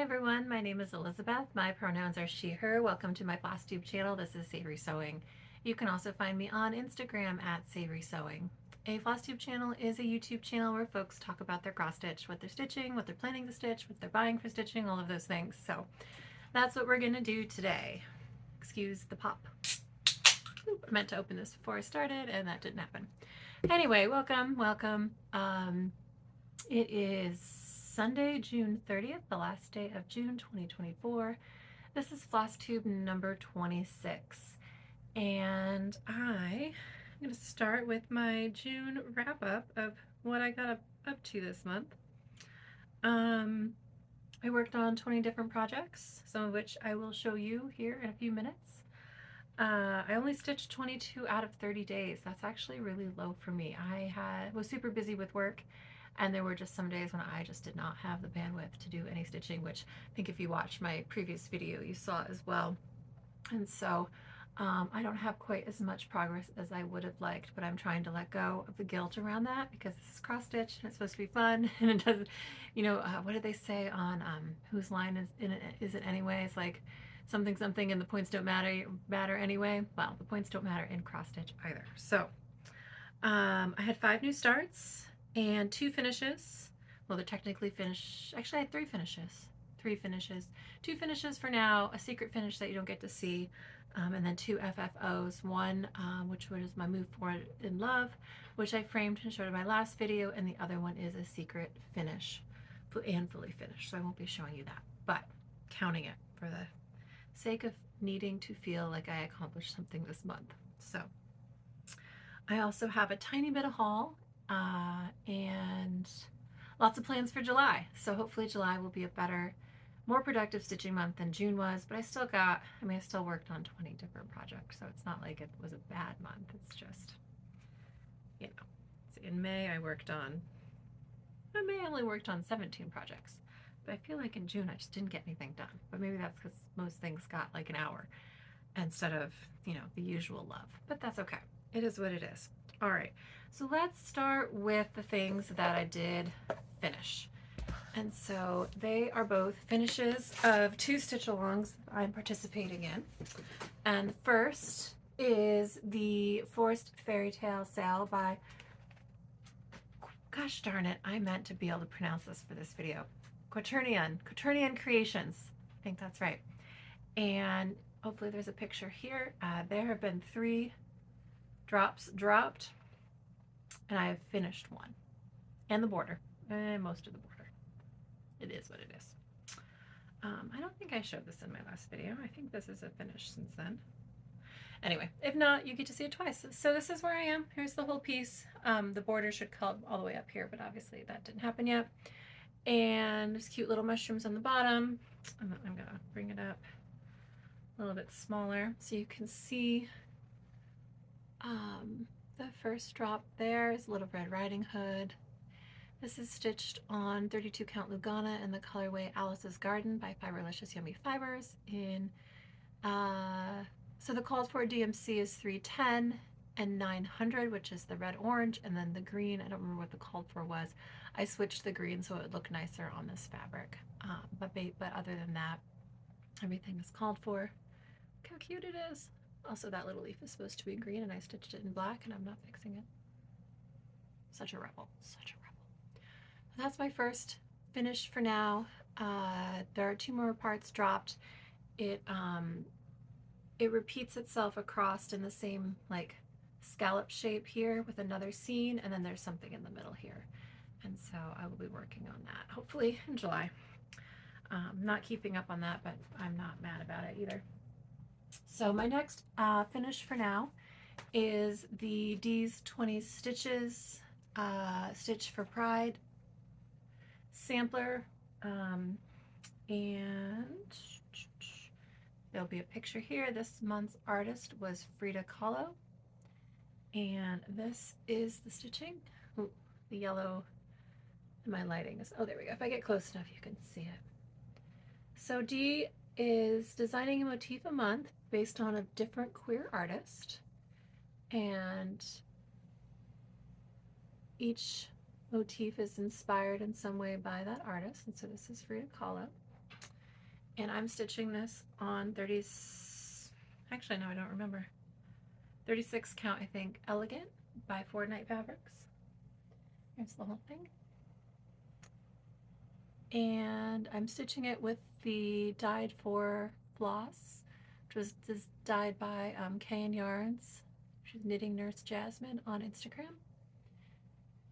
Hi everyone, my name is Elizabeth. My pronouns are she, her. Welcome to my Flosstube channel. This is Savory Sewing. You can also find me on Instagram at Savory Sewing. A Flosstube channel is a YouTube channel where folks talk about their cross stitch, what they're stitching, what they're planning to stitch, what they're buying for stitching, all of those things. So that's what we're going to do today. Excuse the pop. Oop, I meant to open this before I started and that didn't happen. Anyway, welcome. It is Sunday, June 30th, the last day of June 2024. This is Flosstube number 26. And I'm going to start with my June wrap-up of what I got up to this month. I worked on 20 different projects, some of which I will show you here in a few minutes. I only stitched 22 out of 30 days. That's actually really low for me. I was super busy with work, and there were just some days when I just did not have the bandwidth to do any stitching, which I think if you watched my previous video, you saw as well. And so I don't have quite as much progress as I would have liked, but I'm trying to let go of the guilt around that because this is cross stitch and it's supposed to be fun, and it doesn't, what did they say on Whose Line is it anyway? It's like something and the points don't matter anyway. Well, the points don't matter in cross stitch either. So I had 5 new starts and 2 finishes. Well, they're technically finished. Actually, I had 3 finishes. 3 finishes. 2 finishes for now, a secret finish that you don't get to see, and then 2 FFOs. One, which was my Move Forward in Love, which I framed and showed in my last video, and the other one is a secret finish and fully finished, so I won't be showing you that, but counting it for the sake of needing to feel like I accomplished something this month. So I also have a tiny bit of haul and lots of plans for July. So hopefully July will be a better, more productive stitching month than June was, but I still worked on 20 different projects, so it's not like it was a bad month. It's just, see, in May I only worked on 17 projects, but I feel like in June I just didn't get anything done. But maybe that's because most things got like an hour instead of, the usual love, but that's okay. It is what it is. All right, so let's start with the things that I did finish. And so they are both finishes of 2 stitch alongs I'm participating in. And first is the Forced Fairytale sale by, gosh darn it, I meant to be able to pronounce this for this video. Quaternion Creations. I think that's right. And hopefully there's a picture here. There have been 3 drops dropped, and I have finished 1. And the border, and most of the border. It is what it is. I don't think I showed this in my last video. I think this is a finish since then. Anyway, if not, you get to see it twice. So this is where I am. Here's the whole piece. The border should come all the way up here, but obviously that didn't happen yet. And there's cute little mushrooms on the bottom. I'm gonna bring it up a little bit smaller so you can see the first drop there is Little Red Riding Hood. This is stitched on 32 count Lugana in the colorway Alice's Garden by Fiberlicious Yummy Fibers in so the called for DMC is 310 and 900, which is the red orange, and then the green, I don't remember what the called for was. I switched the green so it would look nicer on this fabric, but other than that, everything is called for. Look how cute it is. Also, that little leaf is supposed to be green, and I stitched it in black, and I'm not fixing it. Such a rebel, such a rebel. That's my first finish for now. There are 2 more parts dropped. It repeats itself across in the same like scallop shape here with another scene, and then there's something in the middle here. And so I will be working on that hopefully in July. Not keeping up on that, but I'm not mad about it either. So my next finish for now is the D's 20 Stitches Stitch for Pride sampler, and there'll be a picture here. This month's artist was Frida Kahlo, and this is the stitching. Ooh, the yellow, my lighting is, oh there we go. If I get close enough you can see it. So D is designing a motif a month based on a different queer artist, and each motif is inspired in some way by that artist, and so this is Frida Kahlo. And I'm stitching this on 30, actually no, I don't remember, 36 count, I think, Elegant by Fortnite Fabrics. Here's the whole thing. And I'm stitching it with the dyed for floss, which was dyed by Kay and Yarns. She's Knitting Nurse Jasmine on Instagram.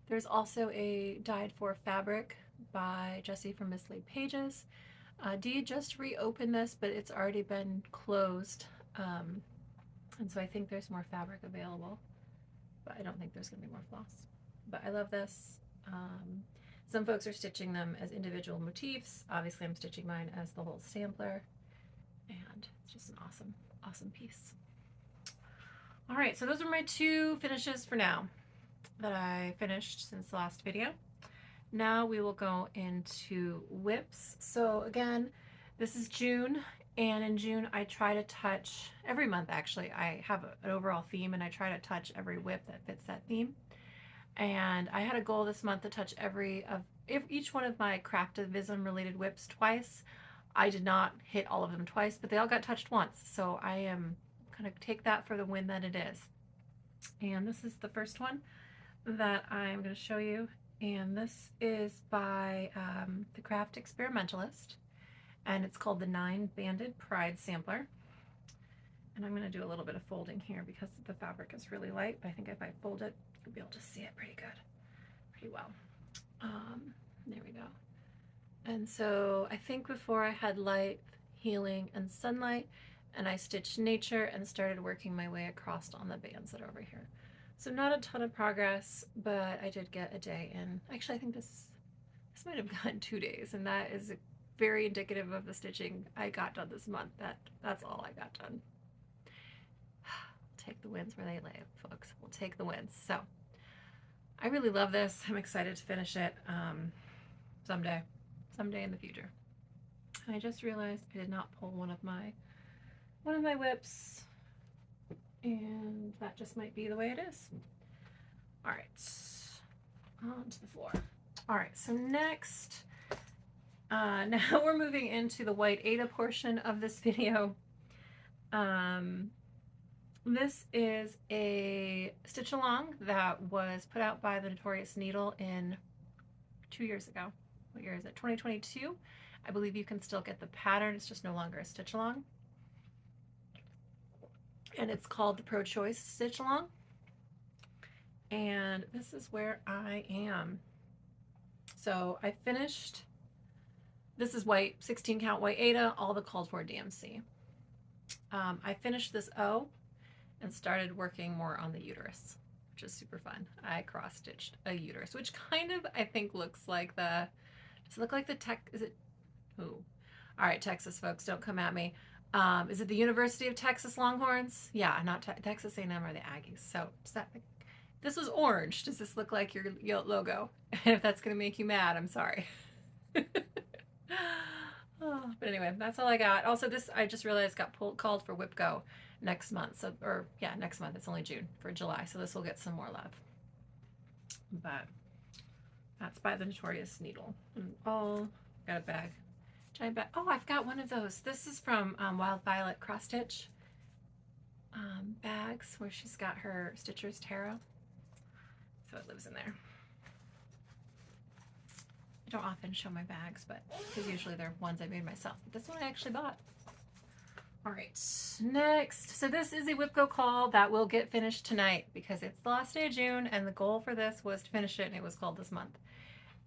There's also a dyed for fabric by Jessie from Miss Lee Pages. Dee just reopened this, but it's already been closed, and so I think there's more fabric available, but I don't think there's going to be more floss. But I love this. Some folks are stitching them as individual motifs. Obviously I'm stitching mine as the whole sampler, and it's just an awesome, awesome piece. All right, so those are my two finishes for now that I finished since the last video. Now we will go into whips. So again, this is June, and in June I try to touch, every month actually, I have an overall theme and I try to touch every whip that fits that theme. And I had a goal this month to touch each one of my Craftivism related whips twice. I did not hit all of them twice, but they all got touched once. So I am going to take that for the win that it is. And this is the first one that I'm going to show you. And this is by the Craft Experimentalist. And it's called the 9-Banded Pride Sampler. And I'm going to do a little bit of folding here because the fabric is really light. But I think if I fold it, you'll be able to see it pretty well. There we go. And so I think before I had light, healing, and sunlight, and I stitched nature and started working my way across on the bands that are over here. So not a ton of progress, but I did get a day in. Actually, I think this might have gotten 2 days, and that is very indicative of the stitching I got done this month. That's all I got done. Take the wins where they lay, folks. We'll take the wins. So I really love this. I'm excited to finish it someday in the future. And I just realized I did not pull one of my whips, and that just might be the way it is. All right, onto the floor. All right, so next, now we're moving into the white Ada portion of this video. This is a stitch along that was put out by the Notorious Needle in 2 years ago. What year is it? 2022. I believe you can still get the pattern. It's just no longer a stitch along. And it's called the Pro Choice Stitch Along. And this is where I am. So I finished, this is white, 16 count white Ada, all the called for DMC. I finished this O and started working more on the uterus, which is super fun. I cross stitched a uterus, which kind of, I think, looks like does it look like the is it, ooh. All right, Texas folks, don't come at me. Is it the University of Texas Longhorns? Yeah, not Texas A&M or the Aggies. So this was orange. Does this look like your logo? And if that's going to make you mad, I'm sorry. Oh, but anyway, that's all I got. Also, this, I just realized, got called for Whip Go next month. So, or yeah, next month. It's only June, for July. So this will get some more love. But that's by the Notorious Needle. And got a bag. Giant bag. Oh, I've got one of those. This is from Wild Violet Cross Stitch bags, where she's got her Stitcher's Tarot. So it lives in there. I don't often show my bags, but because usually they're ones I made myself. But this one I actually bought. All right, next. So this is a Whip Go call that will get finished tonight because it's the last day of June, and the goal for this was to finish it, and it was called this month.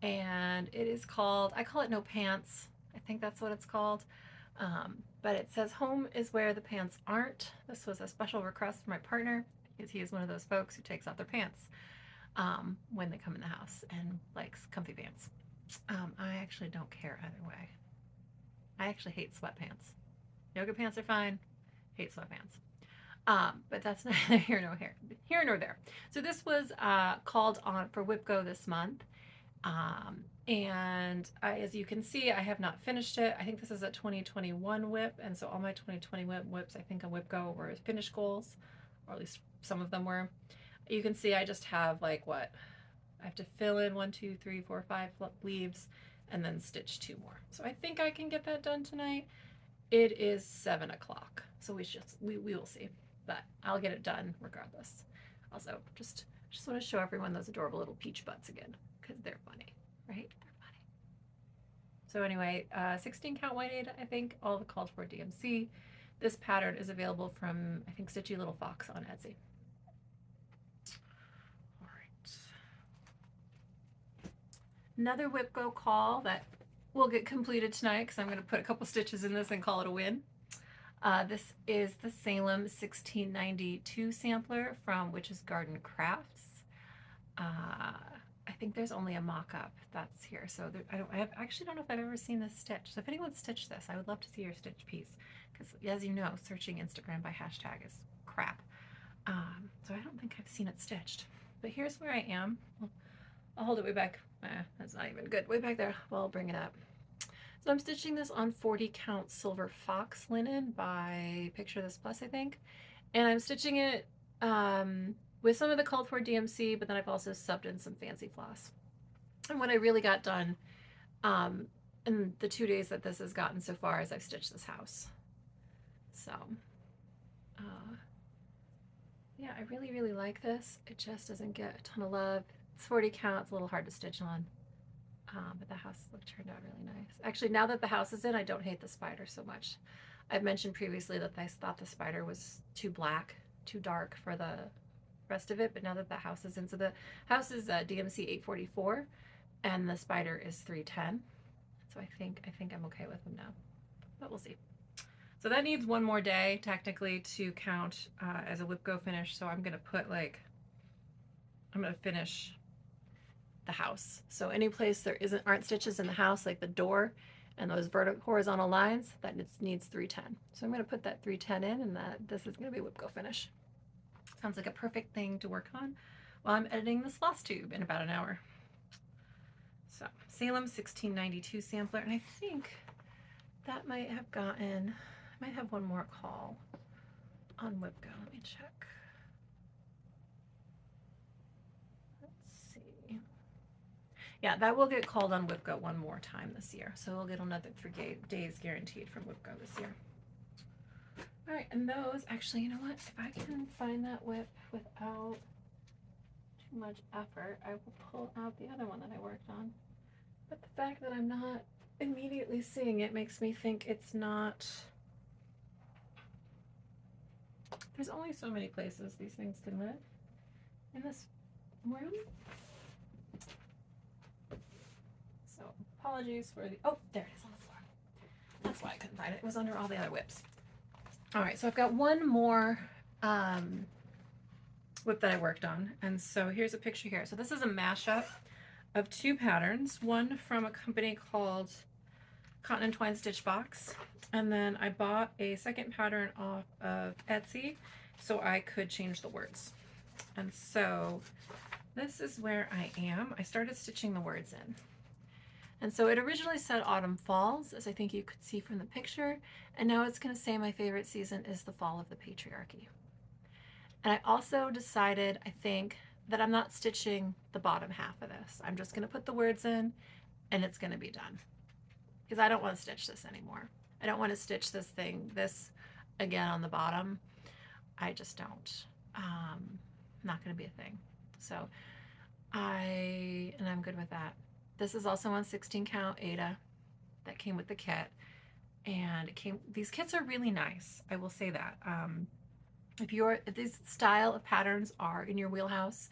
And it is called, I call it No Pants. I think that's what it's called. But it says home is where the pants aren't. This was a special request from my partner because he is one of those folks who takes off their pants when they come in the house and likes comfy pants. I actually don't care either way. I actually hate sweatpants. Yoga pants are fine. Hate sweatpants. But that's neither here nor there. So this was called on for Whip Go this month. And as you can see, I have not finished it. I think this is a 2021 whip, and so all my 2020 whips, I think on Whip Go, were finished goals, or at least some of them were. You can see I just have like what? I have to fill in 1, 2, 3, 4, 5 leaves and then stitch 2 more. So I think I can get that done tonight. It is 7 o'clock, so we will see, but I'll get it done regardless. Also, just want to show everyone those adorable little peach butts again, because they're funny, right? They're funny. So anyway, 16 count white Ada, I think, all the called for DMC. This pattern is available from, I think, Stitchy Little Fox on Etsy. All right. Another whip go call that will get completed tonight because I'm going to put a couple stitches in this and call it a win. This is the Salem 1692 sampler from Witch's Garden Crafts. I think there's only a mock-up that's here, so there, I actually don't know if I've ever seen this stitch. So if anyone stitched this, I would love to see your stitch piece, because as you know, searching Instagram by hashtag is crap. So I don't think I've seen it stitched. But here's where I am. I'll hold it way back. That's not even good. Way back there. Well, I'll bring it up. So I'm stitching this on 40 count silver fox linen by Picture This Plus, I think. And I'm stitching it with some of the called for DMC, but then I've also subbed in some fancy floss. And what I really got done in the 2 days that this has gotten so far is I've stitched this house. So, yeah, I really, really like this. It just doesn't get a ton of love. It's 40 count, it's a little hard to stitch on. But the house turned out really nice. Actually, now that the house is in, I don't hate the spider so much. I've mentioned previously that I thought the spider was too black, too dark for the rest of it, but now that the house is in, so the house is DMC 844 and the spider is 310. So I think I'm okay with them now, but we'll see. So that needs one more day technically to count as a whip go finish. So I'm gonna put I'm gonna finish the house. So any place there aren't stitches in the house, like the door and those horizontal lines, that needs 310. So I'm going to put that 310 in, and this is going to be whip go finish. Sounds like a perfect thing to work on while I'm editing this Flosstube in about an hour. So Salem 1692 sampler, and I think that might have gotten, I might have one more call on whip go. Let me check. Yeah, that will get called on WhipGo one more time this year. So we'll get another 3 days guaranteed from WhipGo this year. All right, and those, actually, you know what? If I can find that whip without too much effort, I will pull out the other one that I worked on. But the fact that I'm not immediately seeing it makes me think it's not... There's only so many places these things can live. In this room? So apologies for the, oh, there it is on the floor. That's why I couldn't find it. It was under all the other whips. All right, so I've got one more whip that I worked on. And so here's a picture here. So this is a mashup of 2 patterns, one from a company called Cotton and Twine Stitch Box. And then I bought a second pattern off of Etsy so I could change the words. And so this is where I am. I started stitching the words in. And so it originally said autumn falls, as I think you could see from the picture, and now it's going to say my favorite season is the fall of the patriarchy. And I also decided, I think, that I'm not stitching the bottom half of this. I'm just going to put the words in, and it's going to be done. Because I don't want to stitch this anymore. I don't want to stitch this again on the bottom. I just don't. Not going to be a thing. So I'm good with that. This is also on 16 count Ada that came with the kit, and these kits are really nice. I will say that. If these style of patterns are in your wheelhouse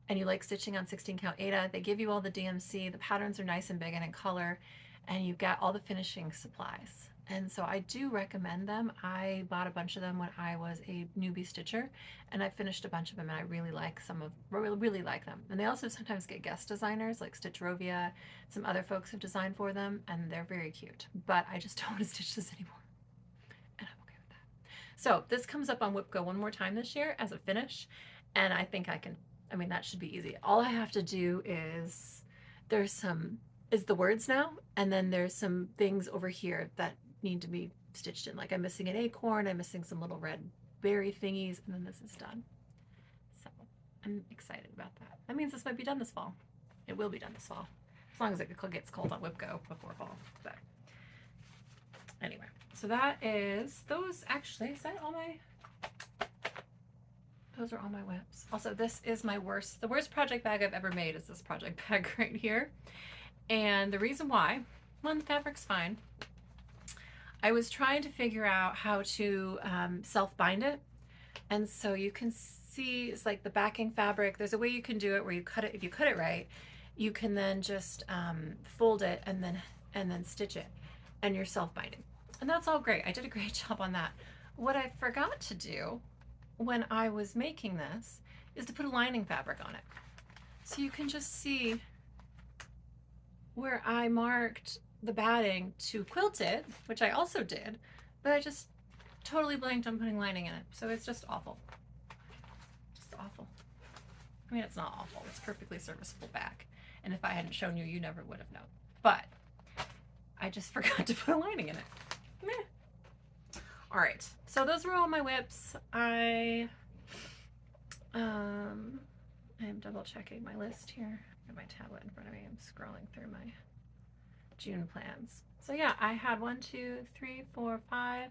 and you like stitching on 16 count Ada, they give you all the DMC, the patterns are nice and big and in color, and you get all the finishing supplies. And so I do recommend them. I bought a bunch of them when I was a newbie stitcher, and I finished a bunch of them, and I really like really like them. And they also sometimes get guest designers like Stitchrovia. Some other folks have designed for them, and they're very cute. But I just don't want to stitch this anymore, and I'm okay with that. So this comes up on WhipGo one more time this year as a finish, and I think that should be easy. All I have to do is the words now, and then there's some things over here that need to be stitched in. Like I'm missing an acorn, I'm missing some little red berry thingies, and then this is done. So I'm excited about that. That means this might be done this fall. It will be done this fall, as long as it gets cold on WhipGo before fall. But anyway, So that is, those actually, is that all my, those are all my WIPs. Also, this is my worst, the worst project bag I've ever made is this project bag right here. And the reason why, one, the fabric's fine. I was trying to figure out how to self-bind it. And so you can see, it's like the backing fabric, there's a way you can do it where you cut it, if you cut it right, you can then just fold it and then stitch it, and you're self-binding. And that's all great. I did a great job on that. What I forgot to do when I was making this is to put a lining fabric on it. So you can just see where I marked the batting to quilt it, which I also did, but I just totally blanked on putting lining in it. So it's just awful. Just awful. I mean, it's not awful. It's perfectly serviceable bag. And if I hadn't shown you, you never would have known. But I just forgot to put a lining in it. Meh. All right. So those were all my WIPs. I am double checking my list here. I have my tablet in front of me. I'm scrolling through my June plans. So yeah, I had 1, 2, 3, 4, 5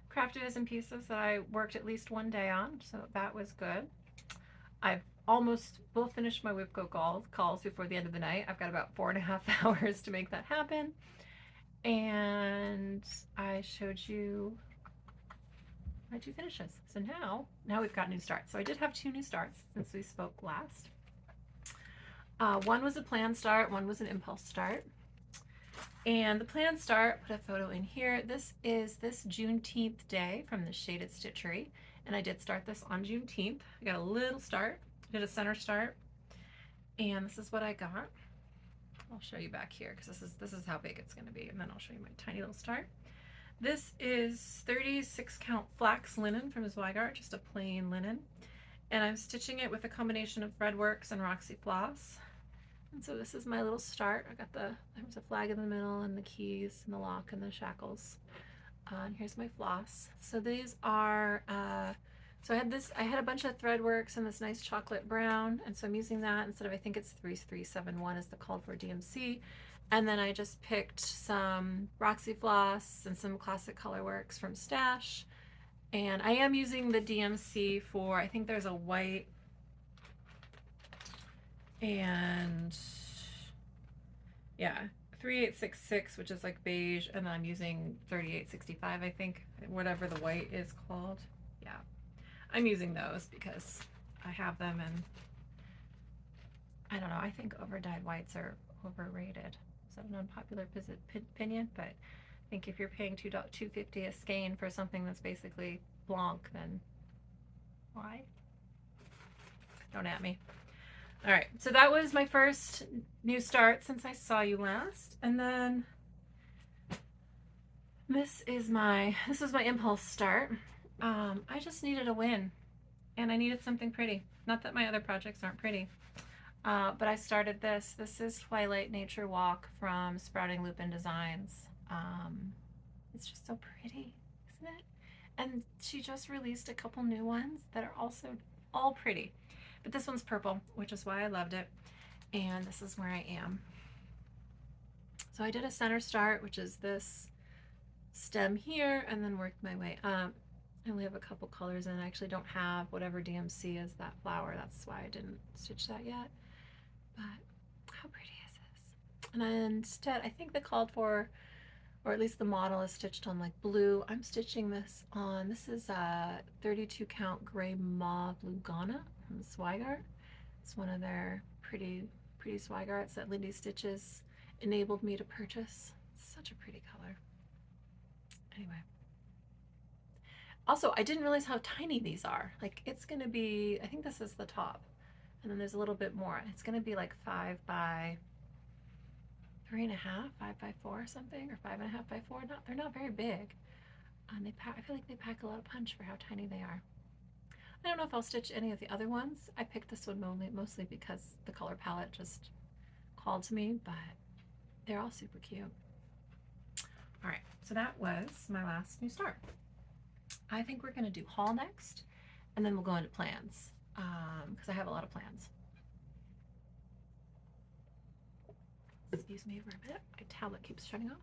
craft ideas and pieces that I worked at least one day on, so that was good. I've almost finished my WIPCO calls before the end of the night. I've got about 4.5 hours to make that happen. And I showed you my 2 finishes. So now we've got new starts. So I did have 2 new starts since we spoke last. One was a planned start, one was an impulse start. And the planned start, put a photo in here. This is this Juneteenth day from the Shaded Stitchery. And I did start this on Juneteenth. I got a little start, did a center start. And this is what I got. I'll show you back here because this is how big it's going to be. And then I'll show you my tiny little start. This is 36 count flax linen from Zweigart, just a plain linen. And I'm stitching it with a combination of Threadworks and Roxy Floss. And so this is my little start. I got there's a flag in the middle and the keys and the lock and the shackles. And here's my floss. So these are, so I had a bunch of Threadworks and this nice chocolate brown. And so I'm using that instead of, I think it's 3371 is the called for DMC. And then I just picked some Roxy Floss and some classic colorworks from Stash. And I am using the DMC for, I think there's a white and yeah, 3866, which is like beige, and then I'm using 3865, I think, whatever the white is called. Yeah, I'm using those because I have them, and I don't know, I think overdyed whites are overrated. Is that an unpopular opinion? But I think if you're paying $2.50 a skein for something that's basically blanc, then why? Don't at me. All right, so that was my first new start since I saw you last. And then this is my impulse start. I just needed a win, and I needed something pretty. Not that my other projects aren't pretty, but I started this. This is Twilight Nature Walk from Sprouting Lupine Designs. It's just so pretty, isn't it? And she just released a couple new ones that are also all pretty. But this one's purple, which is why I loved it. And this is where I am. So I did a center start, which is this stem here, and then worked my way up. I only have a couple colors in. I actually don't have whatever DMC is that flower. That's why I didn't stitch that yet. But how pretty is this? And then instead, I think the called for, or at least the model is stitched on like blue. I'm stitching this on, this is a 32 count gray mauve Lugana from Zweigart. It's one of their pretty Zweigarts that Lindy Stitches enabled me to purchase. It's such a pretty color. Anyway. Also, I didn't realize how tiny these are. Like, it's gonna be, I think this is the top, and then there's a little bit more. It's gonna be like 5 by 3.5, 5 by 4 or something, or 5.5 by 4. They're not very big. And I feel like they pack a lot of punch for how tiny they are. I don't know if I'll stitch any of the other ones. I picked this one mostly because the color palette just called to me, but they're all super cute. All right, so that was my last new start. I think we're gonna do haul next, and then we'll go into plans, because I have a lot of plans. Excuse me for a bit. My tablet keeps shutting off.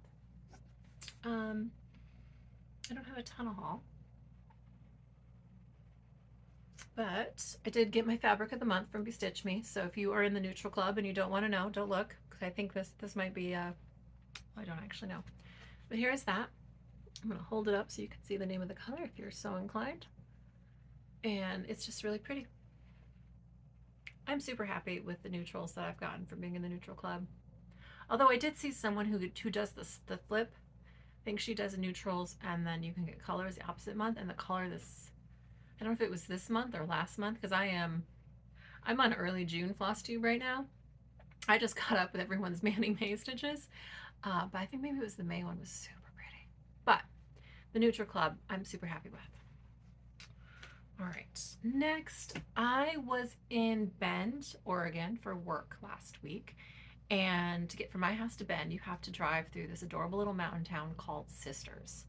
I don't have a ton of haul, but I did get my fabric of the month from Bestitch Me. So if you are in the neutral club and you don't want to know, don't look, because I think this might be well, I don't actually know. But here's that. I'm going to hold it up so you can see the name of the color if you're so inclined. And it's just really pretty. I'm super happy with the neutrals that I've gotten from being in the neutral club. Although I did see someone who does the flip. I think she does neutrals and then you can get colors the opposite month, and the color this, I don't know if it was this month or last month, because I'm on early June Flosstube right now. I just caught up with everyone's Manny May stitches, but I think maybe it was the May one was super pretty. But the neutral club I'm super happy with. All right, next, I was in Bend, Oregon for work last week. And to get from my house to Bend, you have to drive through this adorable little mountain town called Sisters.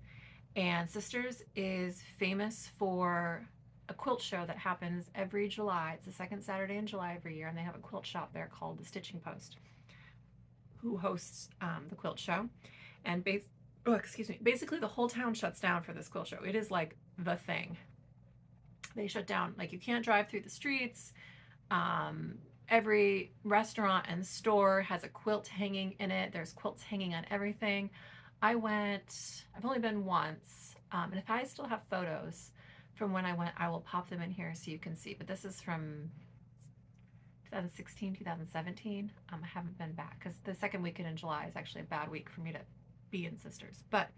And Sisters is famous for a quilt show that happens every July. It's the second Saturday in July every year, and they have a quilt shop there called the Stitching Post, who hosts the quilt show. And basically the whole town shuts down for this quilt show. It is like the thing. They shut down, like you can't drive through the streets. Every restaurant and store has a quilt hanging in it. There's quilts hanging on everything. I've only been once, and if I still have photos from when I went, I will pop them in here so you can see. But this is from 2016, 2017. I haven't been back because the second weekend in July is actually a bad week for me to be in Sisters. But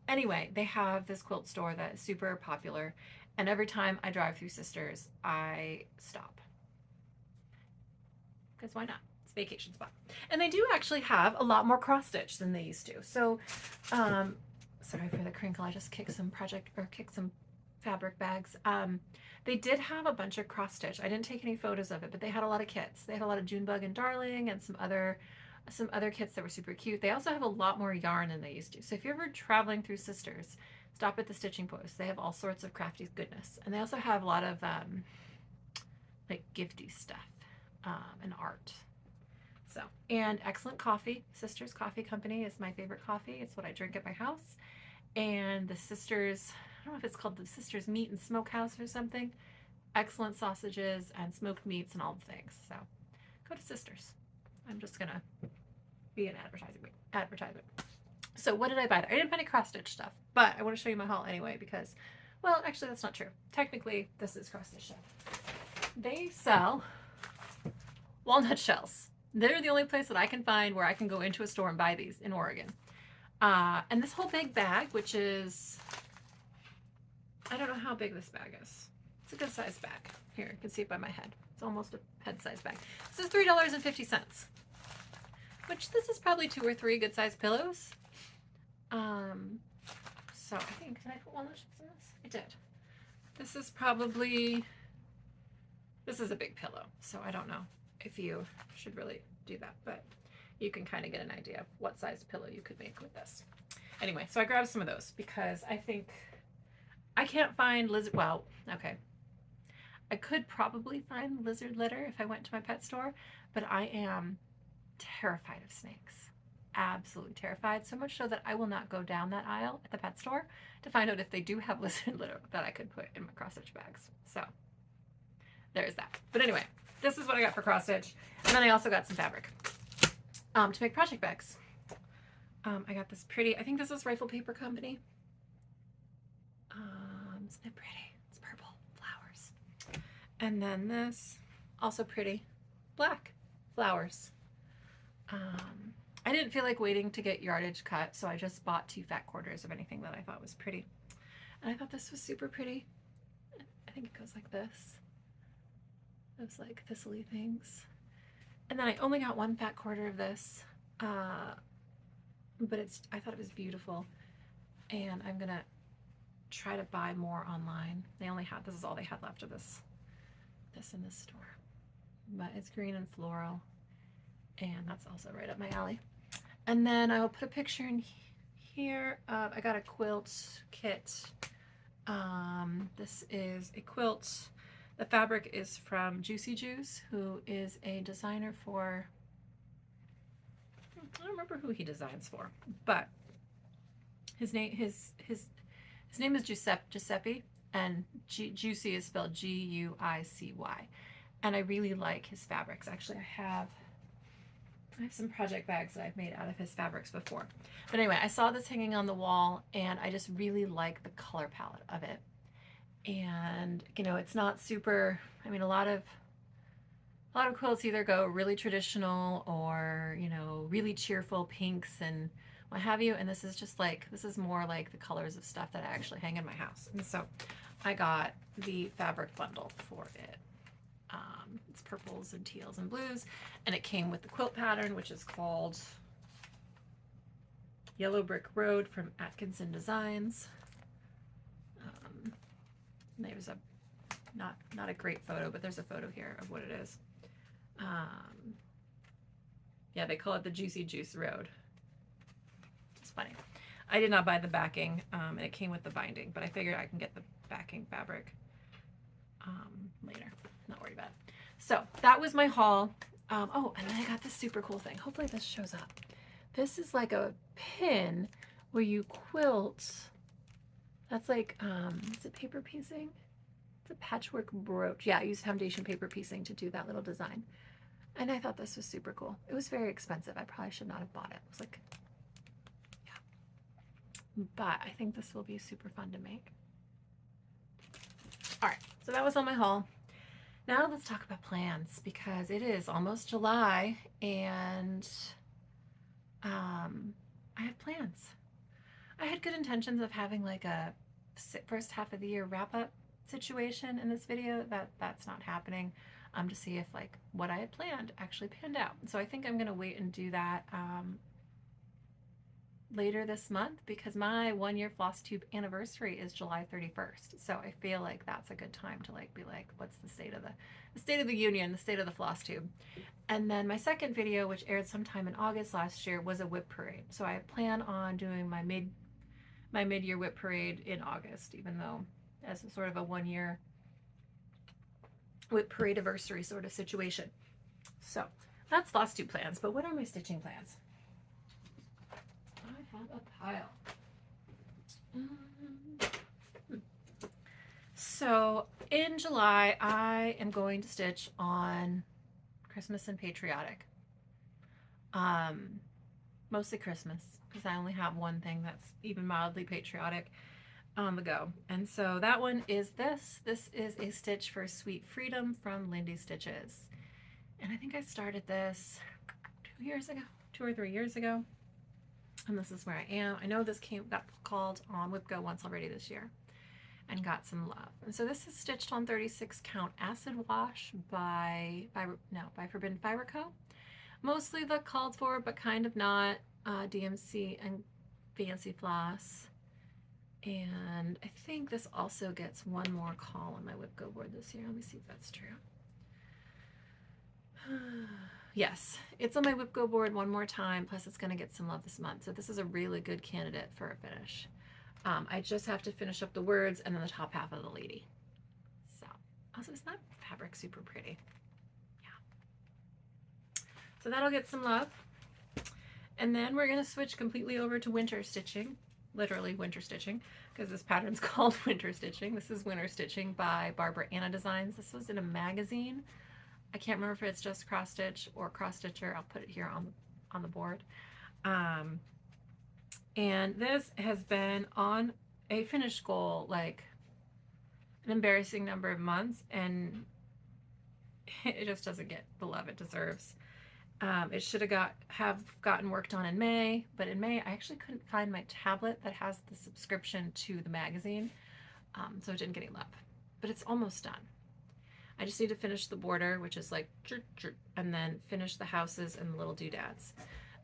anyway, they have this quilt store that is super popular, and every time I drive through Sisters, I stop. Because why not? It's a vacation spot. And they do actually have a lot more cross stitch than they used to. So, sorry for the crinkle. I just kicked some fabric bags. They did have a bunch of cross stitch. I didn't take any photos of it, but they had a lot of kits. They had a lot of Junebug and Darling and some other kits that were super cute. They also have a lot more yarn than they used to. So if you're ever traveling through Sisters, stop at the Stitching Post. They have all sorts of crafty goodness. And they also have a lot of like gifty stuff. And art. So, and excellent coffee. Sisters Coffee Company is my favorite coffee. It's what I drink at my house. And the Sisters, I don't know if it's called the Sisters Meat and Smokehouse or something. Excellent sausages and smoked meats and all the things. So, go to Sisters. I'm just gonna be an advertisement. So, what did I buy there? I didn't buy any cross stitch stuff, but I want to show you my haul anyway because, well, actually that's not true. Technically, this is cross stitch stuff. They sell walnut shells. They're the only place that I can find where I can go into a store and buy these in Oregon. And this whole big bag, which is, I don't know how big this bag is. It's a good sized bag. Here, you can see it by my head. It's almost a head sized bag. This is $3.50, which this is probably 2 or 3 good sized pillows. So I think, did I put walnut shells in this? I did. This is a big pillow, so I don't know if you should really do that, but you can kind of get an idea of what size pillow you could make with this. Anyway, so I grabbed some of those because I think I can't find lizard, well, okay. I could probably find lizard litter if I went to my pet store, but I am terrified of snakes. Absolutely terrified, so much so that I will not go down that aisle at the pet store to find out if they do have lizard litter that I could put in my cross stitch bags. So there's that. But anyway, this is what I got for cross stitch. And then I also got some fabric to make project bags. I got this pretty, I think this is Rifle Paper Company. Isn't it pretty? It's purple flowers. And then this, also pretty, black flowers. I didn't feel like waiting to get yardage cut, so I just bought 2 fat quarters of anything that I thought was pretty. And I thought this was super pretty. I think it goes like this. Those like thistly things. And then I only got 1 fat quarter of this, but I thought it was beautiful, and I'm gonna try to buy more online. This is all they had left of this in this store, but it's green and floral, and that's also right up my alley. And then I will put a picture in here. I got a quilt kit. This is a quilt. The fabric is from Juicy Juice, who is a designer for, I don't remember who he designs for, but His name is Giuseppe, and Juicy is spelled Guicy. And I really like his fabrics. Actually, I have some project bags that I've made out of his fabrics before. But anyway, I saw this hanging on the wall, and I just really like the color palette of it. And you know, it's not super. I mean, a lot of quilts either go really traditional or, you know, really cheerful pinks and what have you. And this is just like, this is more like the colors of stuff that I actually hang in my house. And so I got the fabric bundle for it. It's purples and teals and blues. And it came with the quilt pattern, which is called Yellow Brick Road from Atkinson Designs. There's a, not a great photo, but there's a photo here of what it is. Yeah, they call it the Juicy Juice Road. It's funny. I did not buy the backing, and it came with the binding, but I figured I can get the backing fabric later. Not worried about it. So that was my haul. Oh, and then I got this super cool thing. Hopefully this shows up. This is like a pin where you quilt. That's like, is it paper piecing? It's a patchwork brooch. Yeah, I used foundation paper piecing to do that little design. And I thought this was super cool. It was very expensive. I probably should not have bought it. It was like, yeah. But I think this will be super fun to make. All right, so that was on my haul. Now let's talk about plans, because it is almost July and I have plans. I had good intentions of having like a first half of the year wrap up situation in this video. That's not happening, to see if like what I had planned actually panned out. So I think I'm gonna wait and do that later this month, because my 1-year Flosstube anniversary is July 31st. So I feel like that's a good time to like be like, what's the state of the union, the state of the Flosstube. And then my second video, which aired sometime in August last year, was a whip parade. So I plan on doing my mid-year whip parade in August, even though as a sort of a 1-year whip parade anniversary sort of situation. So that's Flosstube plans. But what are my stitching plans? I have a pile. So in July, I am going to stitch on Christmas and Patriotic. Mostly Christmas, because I only have one thing that's even mildly patriotic on the go. And so that one is this. This is a stitch for Sweet Freedom from Lindy Stitches. And I think I started this 2 or 3 years ago. And this is where I am. I know this got called on WhipGo once already this year and got some love. And so this is stitched on 36 count acid wash by Forbidden Fiber Co. Mostly the called for, but kind of not, DMC and Fancy Floss. And I think this also gets one more call on my WhipGo board this year. Let me see if that's true. Yes, it's on my WhipGo board one more time, plus it's going to get some love this month. So this is a really good candidate for a finish. I just have to finish up the words and then the top half of the lady. So, also, isn't that fabric super pretty? Yeah. So that'll get some love. And then we're going to switch completely over to winter stitching, literally winter stitching, because this pattern's called winter stitching. This is Winter Stitching by Barbara Anna Designs. This was in a magazine. I can't remember if it's just cross stitch or cross stitcher. I'll put it here on the board. And this has been on a finish goal like an embarrassing number of months, and it just doesn't get the love it deserves. It should have gotten worked on in May, but in May I actually couldn't find my tablet that has the subscription to the magazine, so it didn't get any love. But it's almost done. I just need to finish the border, which is like, and then finish the houses and the little doodads.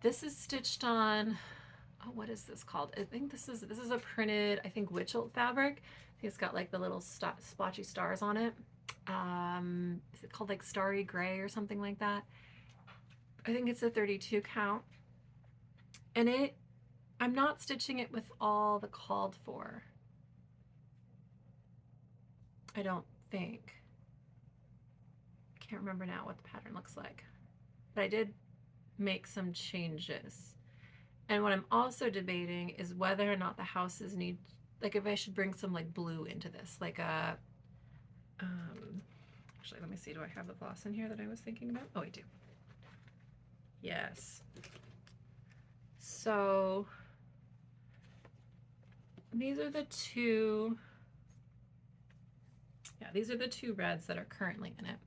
This is stitched on, oh, what is this called? I think this is a printed, I think, Witchelt fabric. I think it's got like the little splotchy stars on it. Is it called like Starry Gray or something like that? I think it's a 32 count. And I'm not stitching it with all the called for. I don't think. Can't remember now what the pattern looks like, but I did make some changes, And what I'm also debating is whether or not the houses need, like if I should bring some like blue into this, like a, actually, let me see, do I have the floss in here that I was thinking about? Oh, I do. Yes. So these are the two, yeah, these are the two reds that are currently in it.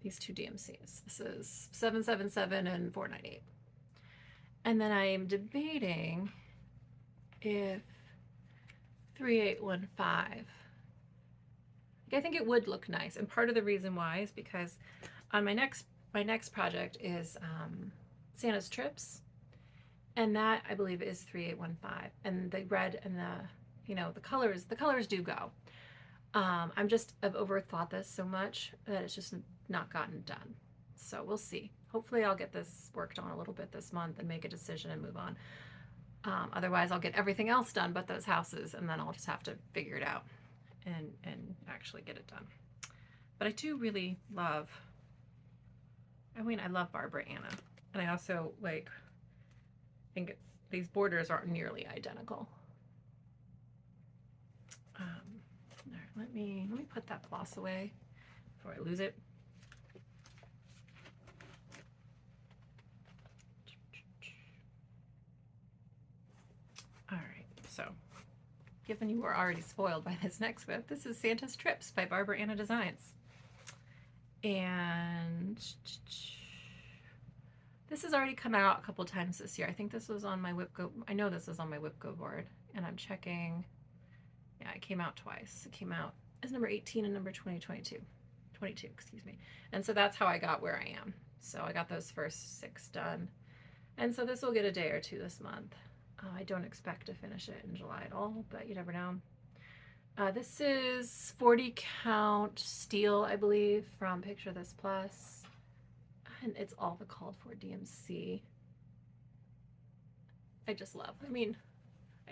These two DMCs. This is 777 and 498. And then I am debating if 3815. I think it would look nice, and part of the reason why is because on my next project is Santa's Trips, and that I believe is 3815, and the red and the colors do go. I've overthought this so much that it's just not gotten done. So we'll see. Hopefully I'll get this worked on a little bit this month and make a decision and move on. Otherwise I'll get everything else done but those houses, and then I'll just have to figure it out and actually get it done. But I do really love, I love Barbara Anna. And I also think these borders aren't nearly identical. Let me put that floss away before I lose it. All right, so given you were already spoiled by this next whip, this is Santa's Trips by Barbara Anna Designs. And this has already come out a couple times this year. I think this was on my WhipGo. I know this is on my WhipGo board, and I'm checking. Yeah, it came out twice. It came out as number 18 and number 22, excuse me. And so that's how I got where I am. So I got those first 6 done. And so this will get a day or two this month. I don't expect to finish it in July at all, but you never know. This is 40 count steel, I believe, from Picture This Plus. And it's all the called for DMC. I just love,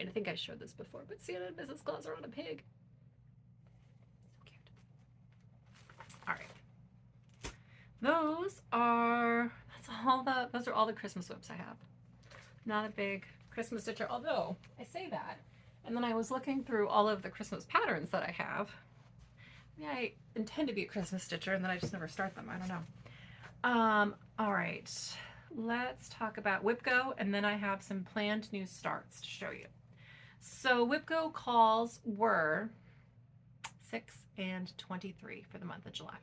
I think I showed this before, but Santa and Mrs. Claus are on a pig. So cute. All right. Those are all the Christmas whips I have. Not a big Christmas stitcher, although I say that, and then I was looking through all of the Christmas patterns that I have. Yeah, I intend to be a Christmas stitcher, and then I just never start them. I don't know. All right, let's talk about WhipGo, and then I have some planned new starts to show you. So WhipGo calls were 6 and 23 for the month of July.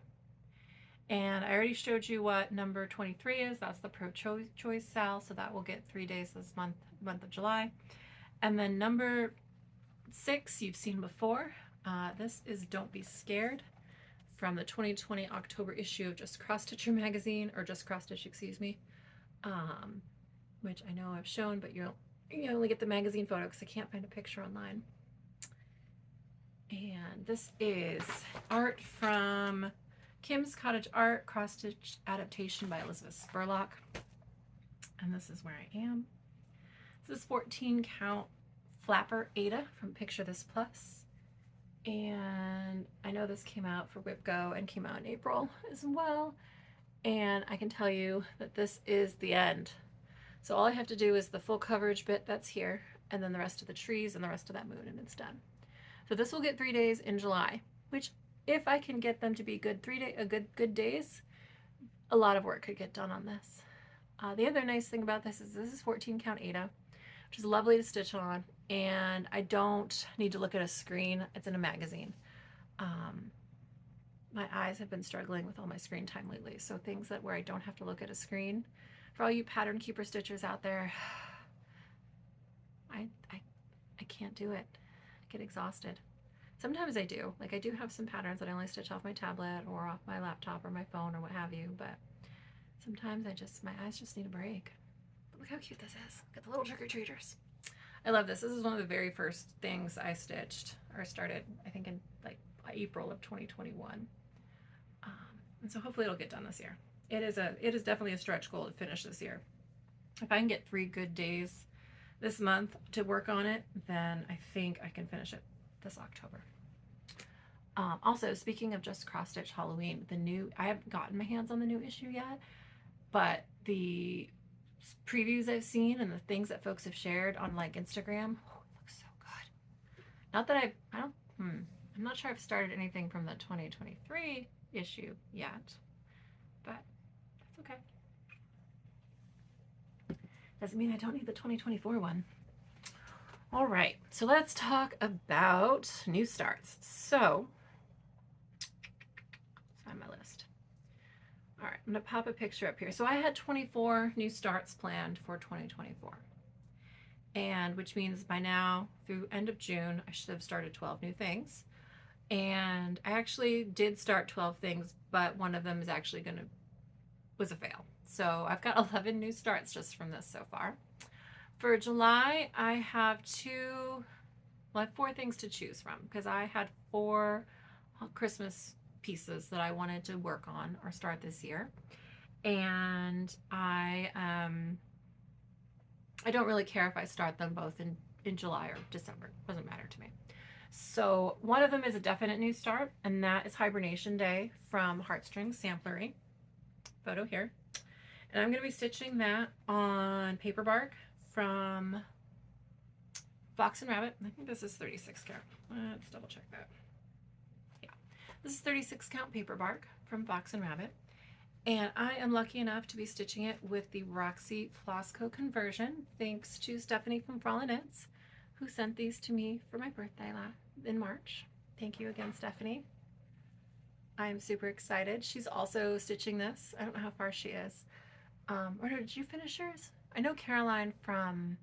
And I already showed you what number 23 is. That's the Pro Choice Sal, so that will get 3 days this month of July. And then number 6 you've seen before. This is Don't Be Scared from the 2020 October issue of Just Cross Stitcher magazine, or Just Cross Stitch, excuse me, which I know I've shown, but you only get the magazine photo because I can't find a picture online. And this is art from Kim's Cottage Art, cross stitch adaptation by Elizabeth Spurlock. And this is where I am. This is 14 count flapper Ada from Picture This Plus. And I know this came out for WhipGo and came out in April as well. And I can tell you that this is the end. So all I have to do is the full coverage bit that's here, and then the rest of the trees and the rest of that moon, and it's done. So this will get 3 days in July, which if I can get them to be good days, a lot of work could get done on this. The other nice thing about this is 14 count Ada, which is lovely to stitch on, and I don't need to look at a screen. It's in a magazine. My eyes have been struggling with all my screen time lately, so things where I don't have to look at a screen. For all you pattern keeper stitchers out there, I can't do it. I get exhausted. Sometimes I do. I do have some patterns that I only stitch off my tablet or off my laptop or my phone or what have you, but sometimes my eyes just need a break. But look how cute this is. Look at the little trick-or-treaters. I love this. This is one of the very first things I stitched or started, I think, in April of 2021. And so hopefully it'll get done this year. It is definitely a stretch goal to finish this year. If I can get 3 good days this month to work on it, then I think I can finish it this October. Also, speaking of Just Cross Stitch Halloween, I haven't gotten my hands on the new issue yet, but the previews I've seen and the things that folks have shared on like Instagram, oh, it looks so good. Not that I don't, I'm not sure I've started anything from the 2023 issue yet, but that's okay. Doesn't mean I don't need the 2024 one. All right, so let's talk about new starts. So, find my list. All right, I'm gonna pop a picture up here. So I had 24 new starts planned for 2024. And which means by now, through end of June, I should have started 12 new things. And I actually did start 12 things, but one of them is actually was a fail. So I've got 11 new starts just from this so far. For July, I have four things to choose from because I had 4 Christmas pieces that I wanted to work on or start this year. And I don't really care if I start them both in July or December. Doesn't matter to me. So one of them is a definite new start, and that is Hibernation Day from Heartstrings Samplery. Photo here. And I'm going to be stitching that on paper bark from Fox and Rabbit. I think this is 36 count. Let's double check that. Yeah, this is 36 count paper bark from Fox and Rabbit. And I am lucky enough to be stitching it with the Roxy Flossco conversion, thanks to Stephanie from Frolic Knits, who sent these to me for my birthday in March. Thank you again, Stephanie. I am super excited. She's also stitching this. I don't know how far she is. Or no, did you finish yours? I know Caroline from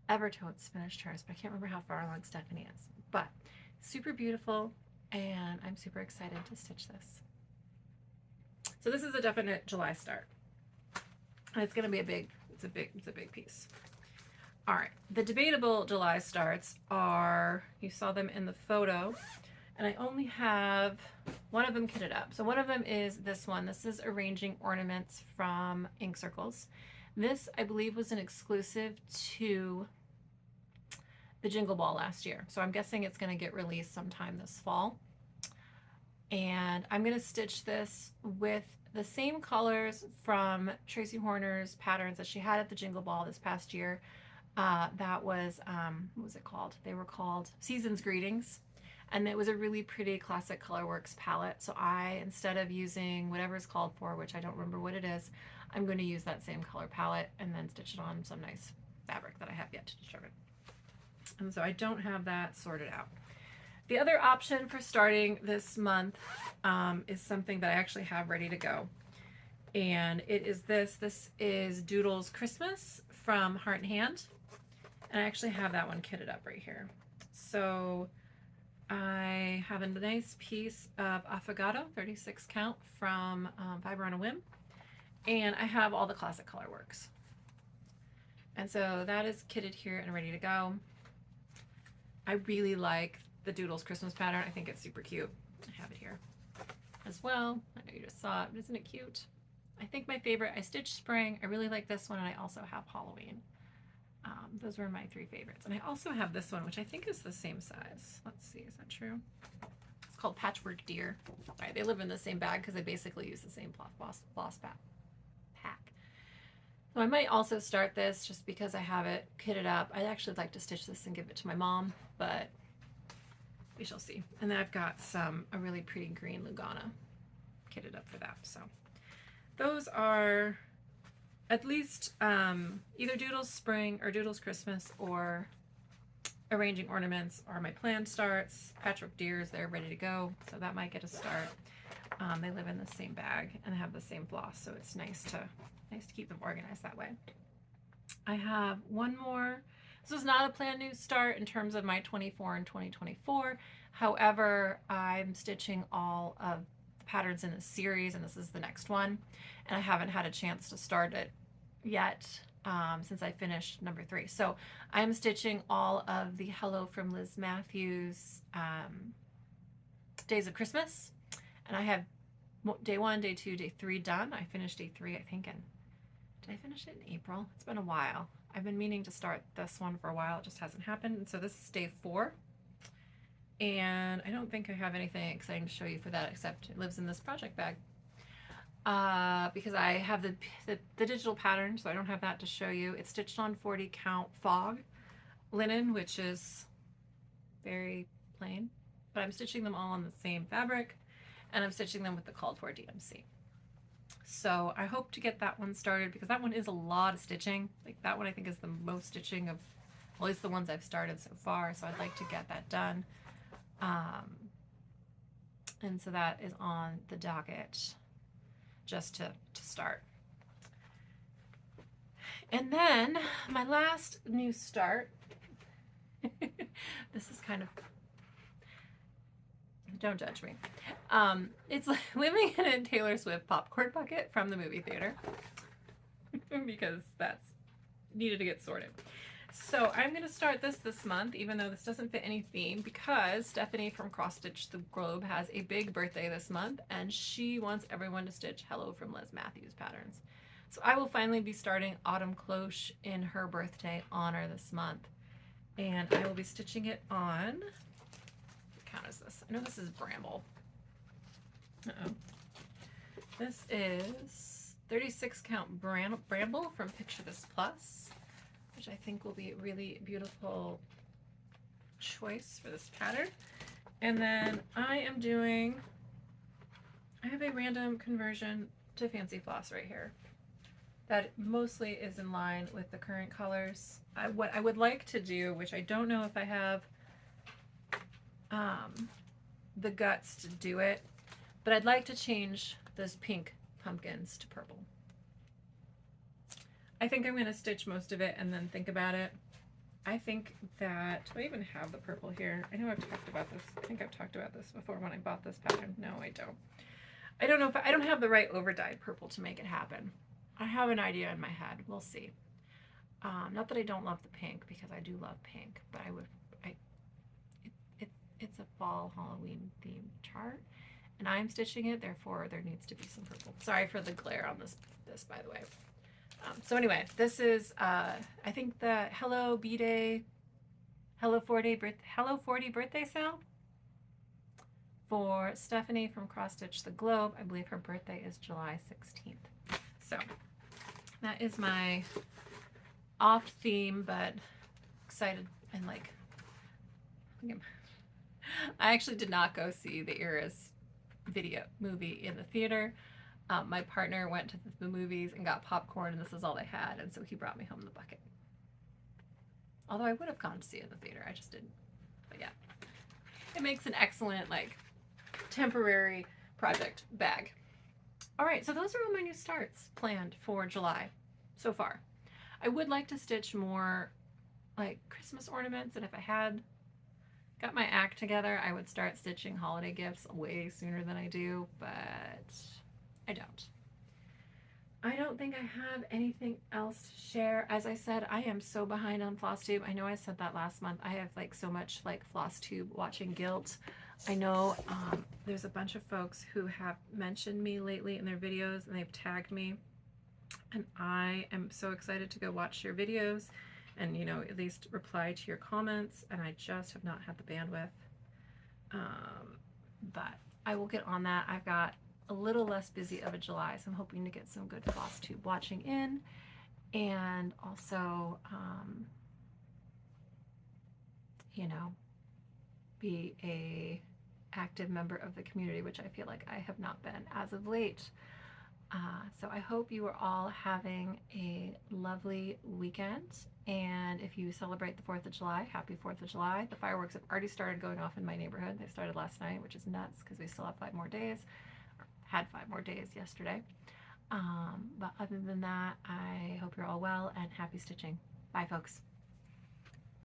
Evertotes finished hers, but I can't remember how far along Stephanie is. But super beautiful, and I'm super excited to stitch this. So this is a definite July start. And it's going to be it's a big piece. All right, the debatable July starts are, you saw them in the photo, and I only have one of them kitted up. So one of them is this one. This is Arranging Ornaments from Ink Circles. This, I believe, was an exclusive to the Jingle Ball last year. So I'm guessing it's going to get released sometime this fall. And I'm going to stitch this with the same colors from Tracy Horner's patterns that she had at the Jingle Ball this past year. That was, what was it called? They were called Season's Greetings. And it was a really pretty classic Colorworks palette. So I, instead of using whatever it's called for, which I don't remember what it is, I'm going to use that same color palette and then stitch it on some nice fabric that I have yet to determine. And so I don't have that sorted out. The other option for starting this month is something that I actually have ready to go. And it is this. This is Doodle's Christmas from Heart and Hand. And I actually have that one kitted up right here. So I have a nice piece of Affogato, 36 count from Fiber on a Whim. And I have all the classic Colorworks. And so that is kitted here and ready to go. I really like the Doodles Christmas pattern. I think it's super cute. I have it here as well. I know you just saw it, but isn't it cute? I think my favorite, I stitched Spring. I really like this one, and I also have Halloween. Those were my 3 favorites. And I also have this one, which I think is the same size. Let's see, is that true? It's called Patchwork Deer. All right, they live in the same bag because they basically use the same floss pack. So I might also start this just because I have it kitted up. I'd actually like to stitch this and give it to my mom, but we shall see. And then I've got a really pretty green Lugana kitted up for that. So those are at least either Doodle's Spring or Doodle's Christmas or Arranging Ornaments are my planned starts. Patchwork Deers, they're ready to go, so that might get a start. They live in the same bag and have the same floss, so it's nice to keep them organized that way. I have one more. This is not a planned new start in terms of my 24 and 2024. However, I'm stitching all of the patterns in the series, and this is the next one. And I haven't had a chance to start it yet since I finished number 3. So I'm stitching all of the Hello from Liz Matthews Days of Christmas. And I have day 1, day 2, day 3 done. I finished day 3, I think, and did I finish it in April? It's been a while. I've been meaning to start this one for a while. It just hasn't happened. And so this is day 4. And I don't think I have anything exciting to show you for that, except it lives in this project bag. because I have the digital pattern, so I don't have that to show you. It's stitched on 40 count fog linen, which is very plain, but I'm stitching them all on the same fabric, and I'm stitching them with the called for DMC. So I hope to get that one started because that one is a lot of stitching. Like that one I think is the most stitching of at least the ones I've started so far. So I'd like to get that done. And so that is on the docket just to start. And then my last new start, this is kind of, don't judge me. It's like living in a Taylor Swift popcorn bucket from the movie theater because that's needed to get sorted. So I'm going to start this month, even though this doesn't fit any theme, because Stephanie from Cross Stitch the Globe has a big birthday this month, and she wants everyone to stitch Hello from Les Matthews patterns. So I will finally be starting Autumn Cloche in her birthday honor this month, and I will be stitching it on, what count is this? I know this is Bramble. Uh-oh. This is 36 count Bramble from Picture This Plus, which I think will be a really beautiful choice for this pattern. And then I have a random conversion to Fancy Floss right here that mostly is in line with the current colors. What I would like to do, which I don't know if I have the guts to do it, but I'd like to change those pink pumpkins to purple. I think I'm going to stitch most of it and then think about it. I think that, do I even have the purple here? I know I've talked about this. I think I've talked about this before when I bought this pattern. No, I don't. I don't know if I don't have the right overdyed purple to make it happen. I have an idea in my head. We'll see. Not that I don't love the pink, because I do love pink, but it's a fall Halloween themed chart, and I'm stitching it, therefore there needs to be some purple. Sorry for the glare on this by the way. So anyway, this is I think the Hello B-Day, Hello 40 birthday sale for Stephanie from Cross Stitch the Globe. I believe her birthday is July 16th. So that is my off theme but excited and like, I actually did not go see the Eras movie in the theater. My partner went to the movies and got popcorn, and this is all they had, and so he brought me home the bucket. Although I would have gone to see it in the theater, I just didn't. But yeah, it makes an excellent like temporary project bag. All right, so those are all my new starts planned for July so far. I would like to stitch more like Christmas ornaments, and if I had got my act together, I would start stitching holiday gifts way sooner than I do, but I don't. I don't think I have anything else to share. As I said, I am so behind on Flosstube. I know I said that last month. I have like so much like Flosstube watching guilt. I know there's a bunch of folks who have mentioned me lately in their videos, and they've tagged me, and I am so excited to go watch your videos and, you know, at least reply to your comments, and I just have not had the bandwidth. But I will get on that. I've got a little less busy of a July, so I'm hoping to get some good Flosstube watching in, and also you know, be a active member of the community, which I feel like I have not been as of late. So I hope you are all having a lovely weekend, and if you celebrate the 4th of July, happy 4th of July. The fireworks have already started going off in my neighborhood. They started last night, which is nuts because we still have 5 more days. Had 5 more days yesterday. But other than that, I hope you're all well and happy stitching. Bye, folks.